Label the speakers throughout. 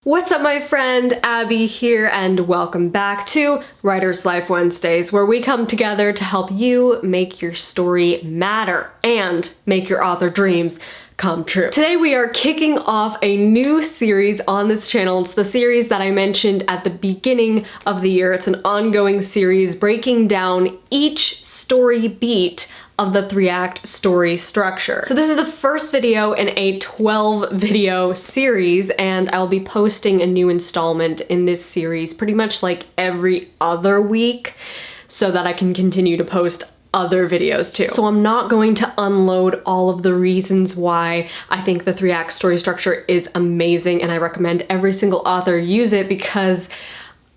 Speaker 1: What's up, my friend? Abby here, and welcome back to Writer's Life Wednesdays, where we come together to help you make your story matter and make your author dreams come true. Today we are kicking off a new series on this channel. It's the series that I mentioned at the beginning of the year. It's an ongoing series breaking down each story beat of the 3-act story structure. So this is the first video in a 12 video series, and I'll be posting a new installment in this series pretty much like every other week so that I can continue to post other videos too. So I'm not going to unload all of the reasons why I think the 3-act story structure is amazing, and I recommend every single author use it because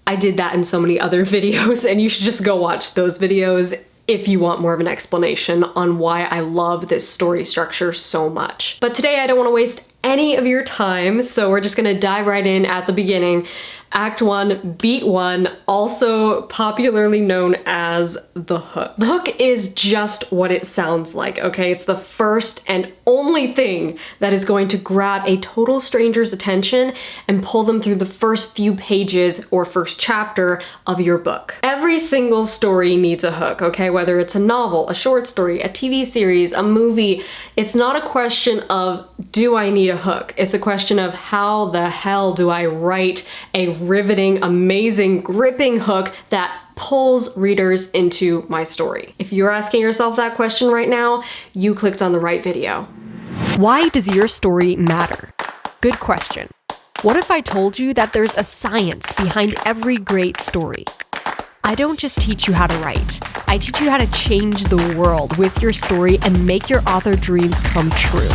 Speaker 1: I did that in so many other videos, and you should just go watch those videos if you want more of an explanation on why I love this story structure so much. But today I don't want to waste any of your time, so we're just gonna dive right in at the beginning. Act 1, Beat 1, also popularly known as the hook. The hook is just what it sounds like, okay? It's the first and only thing that is going to grab a total stranger's attention and pull them through the first few pages or first chapter of your book. Every single story needs a hook, okay? Whether it's a novel, a short story, a TV series, a movie, it's not a question of, do I need a hook? It's a question of, how the hell do I write a riveting, amazing, gripping hook that pulls readers into my story? If you're asking yourself that question right now, you clicked on the right video.
Speaker 2: Why does your story matter? Good question. What if I told you that there's a science behind every great story? I don't just teach you how to write. I teach you how to change the world with your story and make your author dreams come true.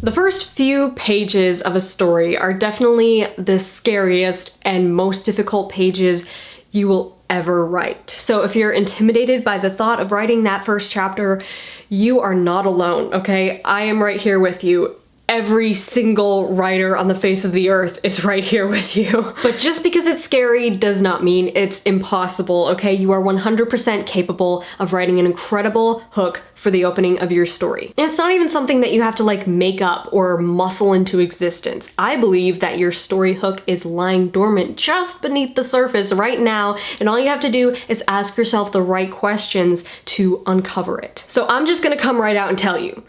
Speaker 1: The first few pages of a story are definitely the scariest and most difficult pages you will ever write. So if you're intimidated by the thought of writing that first chapter, you are not alone, okay? I am right here with you. Every single writer on the face of the earth is right here with you. But just because it's scary does not mean it's impossible, okay? You are 100% capable of writing an incredible hook for the opening of your story. And it's not even something that you have to like make up or muscle into existence. I believe that your story hook is lying dormant just beneath the surface right now, and all you have to do is ask yourself the right questions to uncover it. So I'm just gonna come right out and tell you,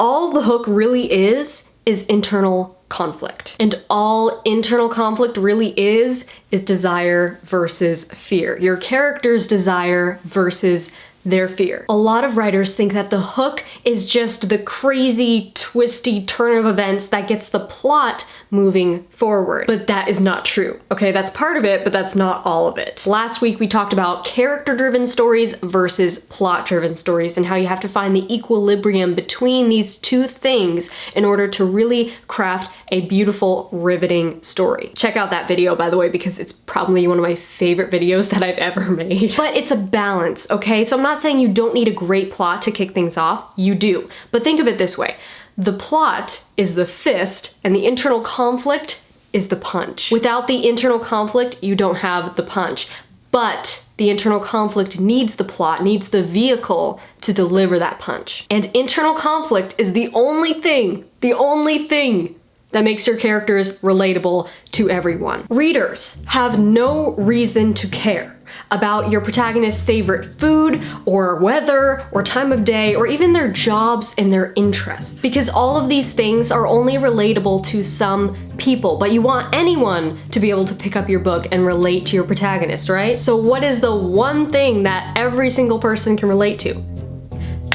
Speaker 1: all the hook really is internal conflict. And all internal conflict really is desire versus fear. Your character's desire versus their fear. A lot of writers think that the hook is just the crazy, twisty turn of events that gets the plot moving forward. But that is not true, okay? That's part of it, but that's not all of it. Last week we talked about character-driven stories versus plot-driven stories and how you have to find the equilibrium between these two things in order to really craft a beautiful, riveting story. Check out that video, by the way, because it's probably one of my favorite videos that I've ever made. But it's a balance, okay? So I'm not saying you don't need a great plot to kick things off. You do. But think of it this way. The plot is the fist, and the internal conflict is the punch. Without the internal conflict, you don't have the punch. But the internal conflict needs the plot, needs the vehicle to deliver that punch. And internal conflict is the only thing that makes your characters relatable to everyone. Readers have no reason to care about your protagonist's favorite food or weather or time of day or even their jobs and their interests, because all of these things are only relatable to some people, but you want anyone to be able to pick up your book and relate to your protagonist, right? So what is the one thing that every single person can relate to?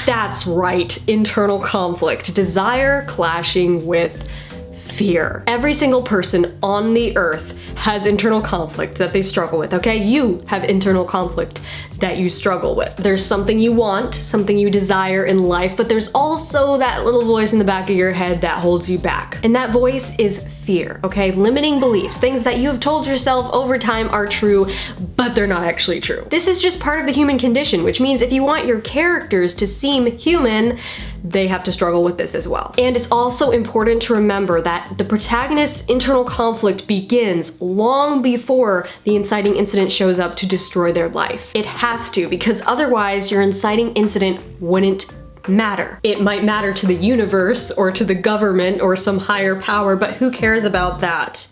Speaker 1: That's right, internal conflict, desire clashing with fear. Every single person on the earth has internal conflict that they struggle with, okay? You have internal conflict that you struggle with. There's something you want, something you desire in life, but there's also that little voice in the back of your head that holds you back. And that voice is fear, okay? Limiting beliefs, things that you have told yourself over time are true, but they're not actually true. This is just part of the human condition, which means if you want your characters to seem human, they have to struggle with this as well. And it's also important to remember that the protagonist's internal conflict begins long before the inciting incident shows up to destroy their life. It has to, because otherwise your inciting incident wouldn't matter. It might matter to the universe or to the government or some higher power, but who cares about that?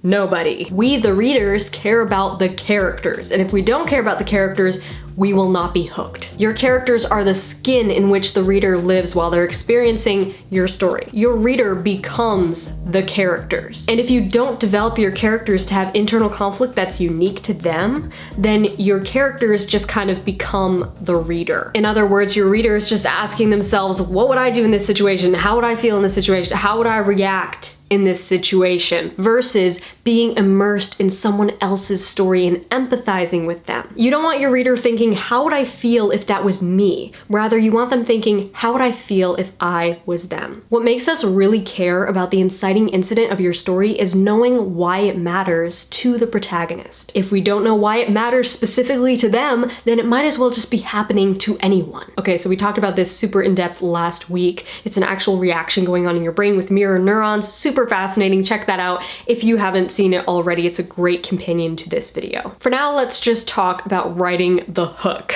Speaker 1: Nobody. We, the readers, care about the characters, and if we don't care about the characters, we will not be hooked. Your characters are the skin in which the reader lives while they're experiencing your story. Your reader becomes the characters. And if you don't develop your characters to have internal conflict that's unique to them, then your characters just kind of become the reader. In other words, your reader is just asking themselves, what would I do in this situation? How would I feel in this situation? How would I react in this situation? Versus being immersed in someone else's story and empathizing with them. You don't want your reader thinking, how would I feel if that was me? Rather, you want them thinking, how would I feel if I was them? What makes us really care about the inciting incident of your story is knowing why it matters to the protagonist. If we don't know why it matters specifically to them, then it might as well just be happening to anyone. Okay, so we talked about this super in-depth last week. It's an actual reaction going on in your brain with mirror neurons. Super fascinating, check that out. If you haven't seen it already, it's a great companion to this video. For now, let's just talk about writing the hook.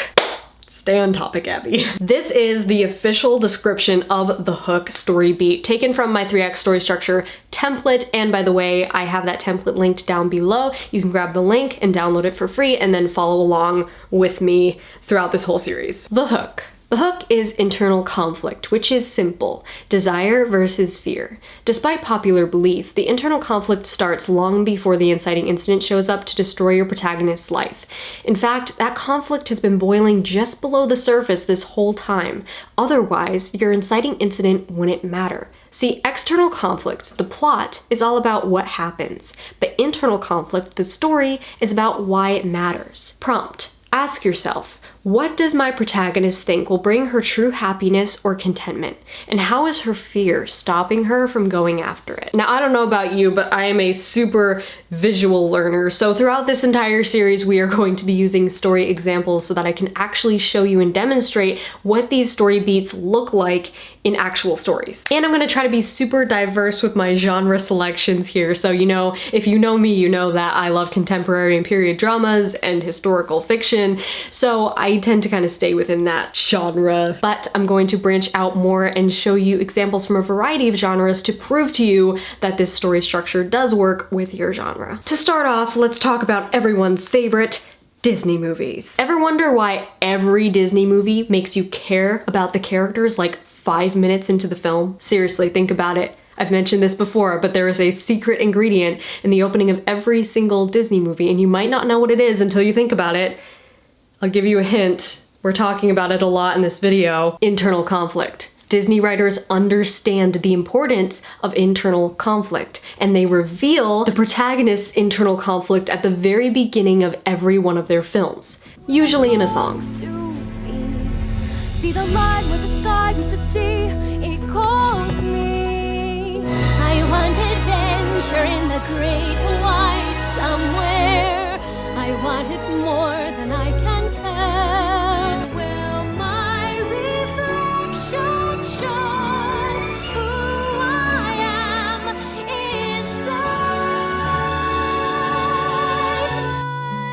Speaker 1: Stay on topic, Abby. This is the official description of the hook story beat, taken from my 3x story structure template. And by the way, I have that template linked down below. You can grab the link and download it for free and then follow along with me throughout this whole series. The hook. The hook is internal conflict, which is simple: desire versus fear. Despite popular belief, the internal conflict starts long before the inciting incident shows up to destroy your protagonist's life. In fact, that conflict has been boiling just below the surface this whole time. Otherwise, your inciting incident wouldn't matter. See, external conflict, the plot, is all about what happens, but internal conflict, the story, is about why it matters. Prompt: ask yourself, what does my protagonist think will bring her true happiness or contentment? And how is her fear stopping her from going after it? Now, I don't know about you, but I am a super visual learner. So throughout this entire series, we are going to be using story examples so that I can actually show you and demonstrate what these story beats look like in actual stories. And I'm gonna try to be super diverse with my genre selections here. So, you know, if you know me, you know that I love contemporary and period dramas and historical fiction. So I tend to kind of stay within that genre, but I'm going to branch out more and show you examples from a variety of genres to prove to you that this story structure does work with your genre. To start off, let's talk about everyone's favorite, Disney movies. Ever wonder why every Disney movie makes you care about the characters like 5 minutes into the film? Seriously, think about it. I've mentioned this before, but there is a secret ingredient in the opening of every single Disney movie, and you might not know what it is until you think about it. I'll give you a hint. We're talking about it a lot in this video. Internal conflict. Disney writers understand the importance of internal conflict, and they reveal the protagonist's internal conflict at the very beginning of every one of their films, usually in a song. See the line where the sky meets the sea, it calls me. I want adventure in the great wide somewhere. I want it more than I can tell. Will my reflection show who I am inside?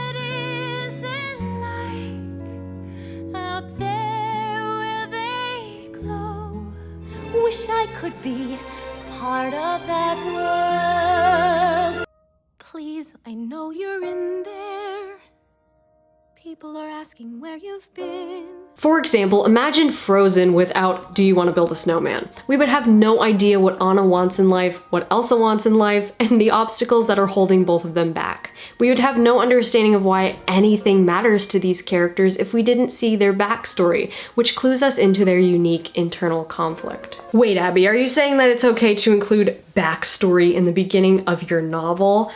Speaker 1: What is it like out there where they glow? Wish I could be part of that world. Please, I know you're in there. People are asking where you've been. For example, imagine Frozen without Do You Want to Build a Snowman? We would have no idea what Anna wants in life, what Elsa wants in life, and the obstacles that are holding both of them back. We would have no understanding of why anything matters to these characters if we didn't see their backstory, which clues us into their unique internal conflict. Wait, Abby, are you saying that it's okay to include backstory in the beginning of your novel?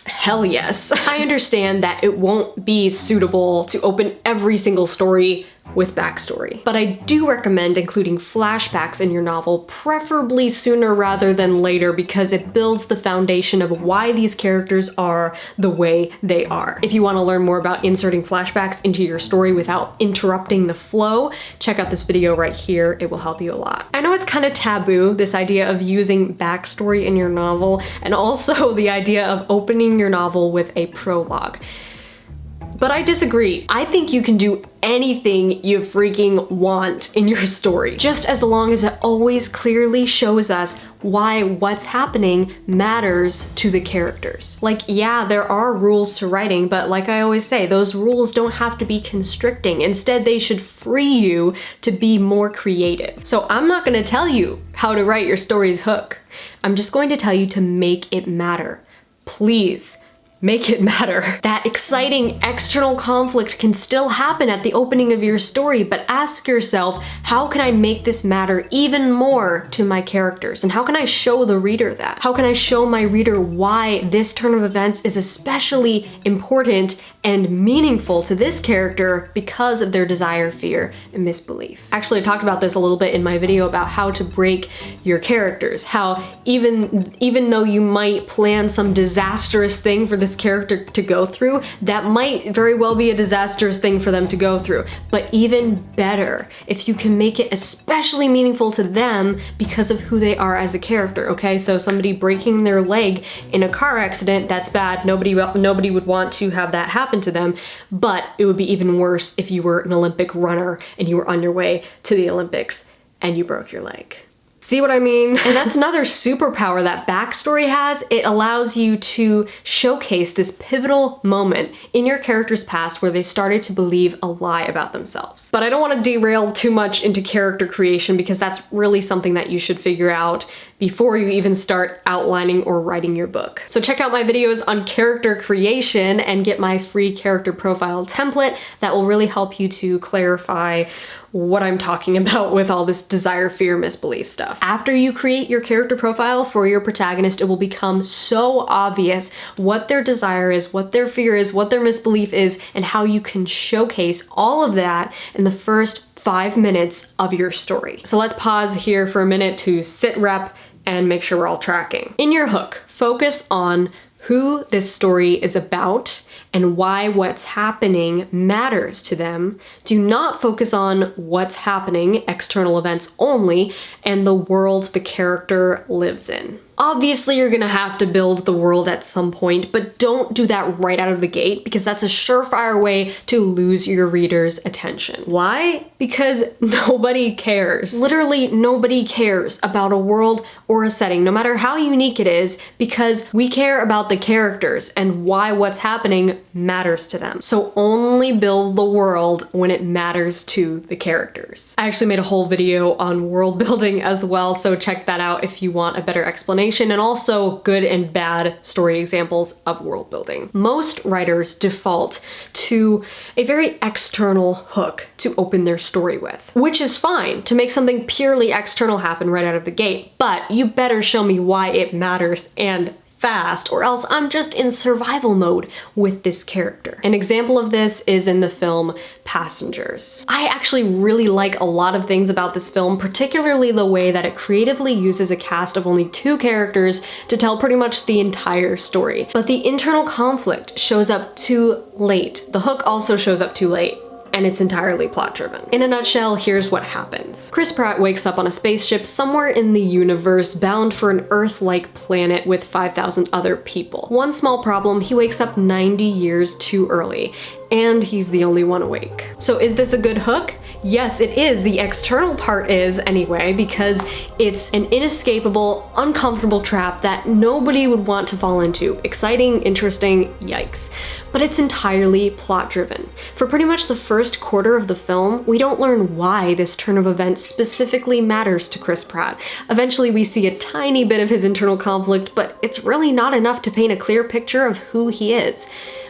Speaker 1: Hell yes. I understand that it won't be suitable to open every single story with backstory, but I do recommend including flashbacks in your novel, preferably sooner rather than later, because it builds the foundation of why these characters are the way they are. If you want to learn more about inserting flashbacks into your story without interrupting the flow, check out this video right here. It will help you a lot. I know it's kind of taboo, this idea of using backstory in your novel, and also the idea of opening your novel with a prologue. But I disagree. I think you can do anything you freaking want in your story, just as long as it always clearly shows us why what's happening matters to the characters. Like, yeah, there are rules to writing, but like I always say, those rules don't have to be constricting. Instead, they should free you to be more creative. So I'm not gonna tell you how to write your story's hook. I'm just going to tell you to make it matter. Please. Make it matter. That exciting external conflict can still happen at the opening of your story, but ask yourself, how can I make this matter even more to my characters? And how can I show the reader that? How can I show my reader why this turn of events is especially important and meaningful to this character because of their desire, fear, and misbelief? Actually, I talked about this a little bit in my video about how to break your characters, how even though you might plan some disastrous thing for this character to go through, that might very well be a disastrous thing for them to go through. But even better, if you can make it especially meaningful to them because of who they are as a character, okay? So somebody breaking their leg in a car accident, that's bad. Nobody would want to have that happen to them, but it would be even worse if you were an Olympic runner and you were on your way to the Olympics and you broke your leg. See what I mean? And that's another superpower that backstory has. It allows you to showcase this pivotal moment in your character's past where they started to believe a lie about themselves. But I don't want to derail too much into character creation because that's really something that you should figure out before you even start outlining or writing your book. So check out my videos on character creation and get my free character profile template that will really help you to clarify what I'm talking about with all this desire, fear, misbelief stuff. After you create your character profile for your protagonist, it will become so obvious what their desire is, what their fear is, what their misbelief is, and how you can showcase all of that in the first 5 minutes of your story. So let's pause here for a minute to sit rep and make sure we're all tracking. In your hook, focus on who this story is about and why what's happening matters to them. Do not focus on what's happening, external events only, and the world the character lives in. Obviously, you're gonna have to build the world at some point, but don't do that right out of the gate because that's a surefire way to lose your reader's attention. Why? Because nobody cares. Literally, nobody cares about a world or a setting, no matter how unique it is, because we care about the characters and why what's happening matters to them. So only build the world when it matters to the characters. I actually made a whole video on world building as well, so check that out if you want a better explanation and also good and bad story examples of world building. Most writers default to a very external hook to open their story with, which is fine to make something purely external happen right out of the gate, but you better show me why it matters and fast, or else I'm just in survival mode with this character. An example of this is in the film Passengers. I actually really like a lot of things about this film, particularly the way that it creatively uses a cast of only 2 characters to tell pretty much the entire story. But the internal conflict shows up too late. The hook also shows up too late, and it's entirely plot-driven. In a nutshell, here's what happens. Chris Pratt wakes up on a spaceship somewhere in the universe, bound for an Earth-like planet with 5,000 other people. One small problem, he wakes up 90 years too early, and he's the only one awake. So is this a good hook? Yes, it is. The external part is, anyway, because it's an inescapable, uncomfortable trap that nobody would want to fall into. Exciting, interesting, yikes. But it's entirely plot-driven. For pretty much the first quarter of the film, we don't learn why this turn of events specifically matters to Chris Pratt. Eventually, we see a tiny bit of his internal conflict, but it's really not enough to paint a clear picture of who he is.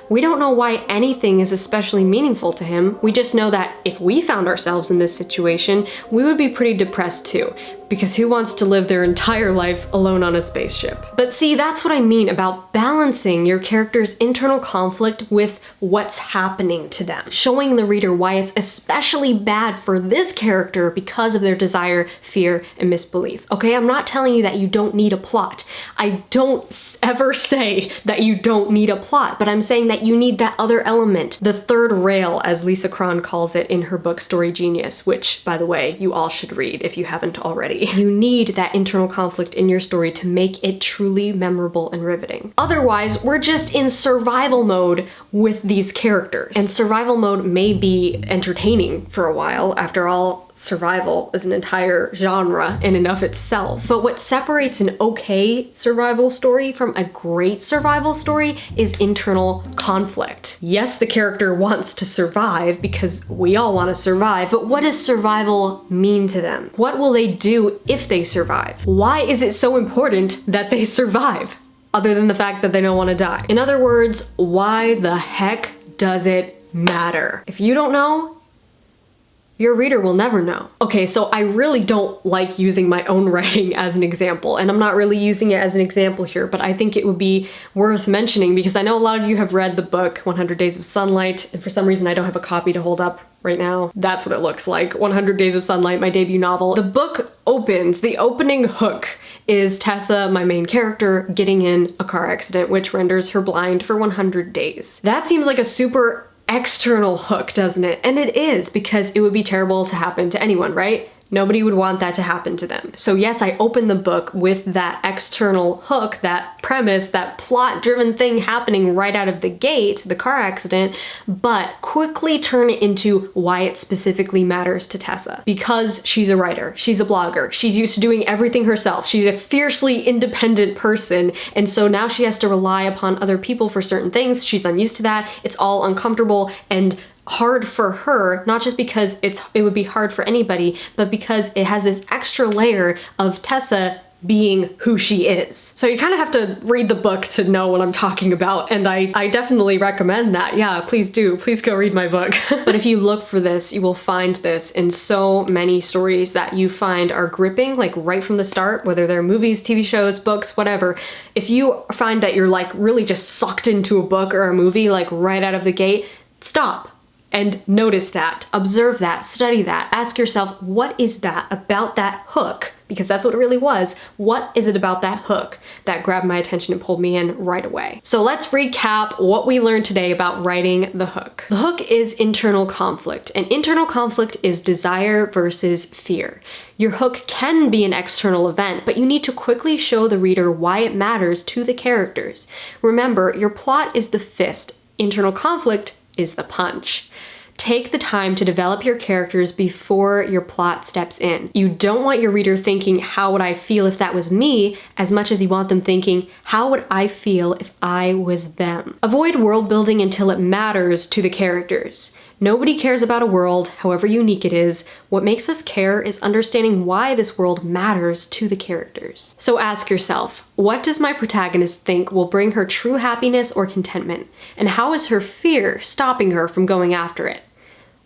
Speaker 1: We don't know why anything is especially meaningful to him. We just know that if we found ourselves in this situation, we would be pretty depressed too, because who wants to live their entire life alone on a spaceship? But see, that's what I mean about balancing your character's internal conflict with what's happening to them. Showing the reader why it's especially bad for this character because of their desire, fear, and misbelief. Okay, I'm not telling you that you don't need a plot. I don't ever say that you don't need a plot, but I'm saying that you need that other element, the third rail, as Lisa Cron calls it in her book Story Genius, which, by the way, you all should read if you haven't already. anybody. You need that internal conflict in your story to make it truly memorable and riveting. Otherwise, we're just in survival mode with these characters. And survival mode may be entertaining for a while. After all, survival is an entire genre in and of itself. But what separates an okay survival story from a great survival story is internal conflict. Yes, the character wants to survive because we all want to survive, but what does survival mean to them? What will they do if they survive? Why is it so important that they survive, other than the fact that they don't want to die? In other words, why the heck does it matter? If you don't know, your reader will never know. Okay, so I really don't like using my own writing as an example, and I'm not really using it as an example here, but I think it would be worth mentioning because I know a lot of you have read the book 100 Days of Sunlight, and for some reason I don't have a copy to hold up right now. That's what it looks like. 100 Days of Sunlight, my debut novel. The book opens, the opening hook is Tessa, my main character, getting in a car accident, which renders her blind for 100 days. That seems like a super external hook, doesn't it? And it is, because it would be terrible to happen to anyone, right? Nobody would want that to happen to them. So yes, I open the book with that external hook, that premise, that plot-driven thing happening right out of the gate, the car accident, but quickly turn it into why it specifically matters to Tessa. Because she's a writer, she's a blogger, she's used to doing everything herself, she's a fiercely independent person, and so now she has to rely upon other people for certain things. She's unused to that, it's all uncomfortable and hard for her, not just because it would be hard for anybody, but because it has this extra layer of Tessa being who she is. So you kind of have to read the book to know what I'm talking about, and I definitely recommend that. Yeah, please do. Please go read my book. But if you look for this, you will find this in so many stories that you find are gripping, like right from the start, whether they're movies, TV shows, books, whatever. If you find that you're like really just sucked into a book or a movie like right out of the gate, stop. And notice that, observe that, study that, ask yourself, what is that about that hook? Because that's what it really was. What is it about that hook that grabbed my attention and pulled me in right away? So let's recap what we learned today about writing the hook. The hook is internal conflict, and internal conflict is desire versus fear. Your hook can be an external event, but you need to quickly show the reader why it matters to the characters. Remember, your plot is the fist. Internal conflict is the punch. Take the time to develop your characters before your plot steps in. You don't want your reader thinking, how would I feel if that was me, as much as you want them thinking, how would I feel if I was them? Avoid world building until it matters to the characters. Nobody cares about a world, however unique it is. What makes us care is understanding why this world matters to the characters. So ask yourself, what does my protagonist think will bring her true happiness or contentment? And how is her fear stopping her from going after it?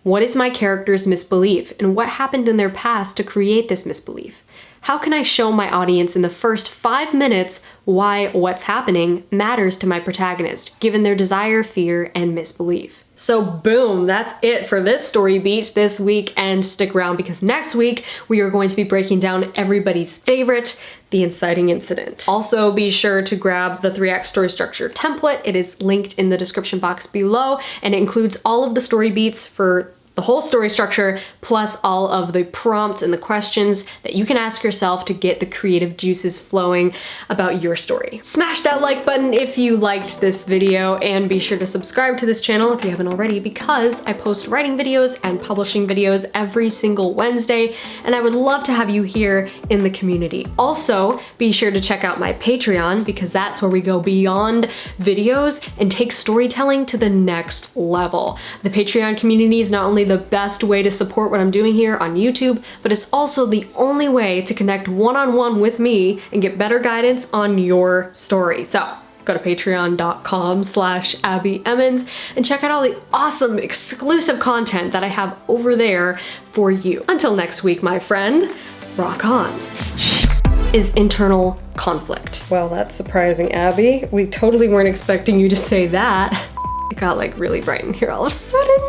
Speaker 1: What is my character's misbelief, and what happened in their past to create this misbelief? How can I show my audience in the first 5 minutes why what's happening matters to my protagonist, given their desire, fear, and misbelief? So boom, that's it for this story beat this week, and stick around because next week we are going to be breaking down everybody's favorite, the inciting incident. Also, be sure to grab the 3-act story structure template. It is linked in the description box below, and it includes all of the story beats for the whole story structure, plus all of the prompts and the questions that you can ask yourself to get the creative juices flowing about your story. Smash that like button if you liked this video, and be sure to subscribe to this channel if you haven't already, because I post writing videos and publishing videos every single Wednesday, and I would love to have you here in the community. Also, be sure to check out my Patreon, because that's where we go beyond videos and take storytelling to the next level. The Patreon community is not only the best way to support what I'm doing here on YouTube, but it's also the only way to connect one-on-one with me and get better guidance on your story. So go to patreon.com/AbbyEmmons and check out all the awesome exclusive content that I have over there for you. Until next week, my friend, rock on. Is internal conflict. Well, that's surprising, Abby. We totally weren't expecting you to say that. It got like really bright in here all of a sudden.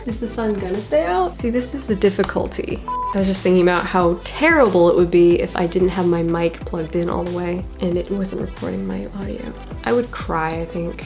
Speaker 1: Is the sun gonna stay out? See, this is the difficulty. I was just thinking about how terrible it would be if I didn't have my mic plugged in all the way and it wasn't recording my audio. I would cry, I think.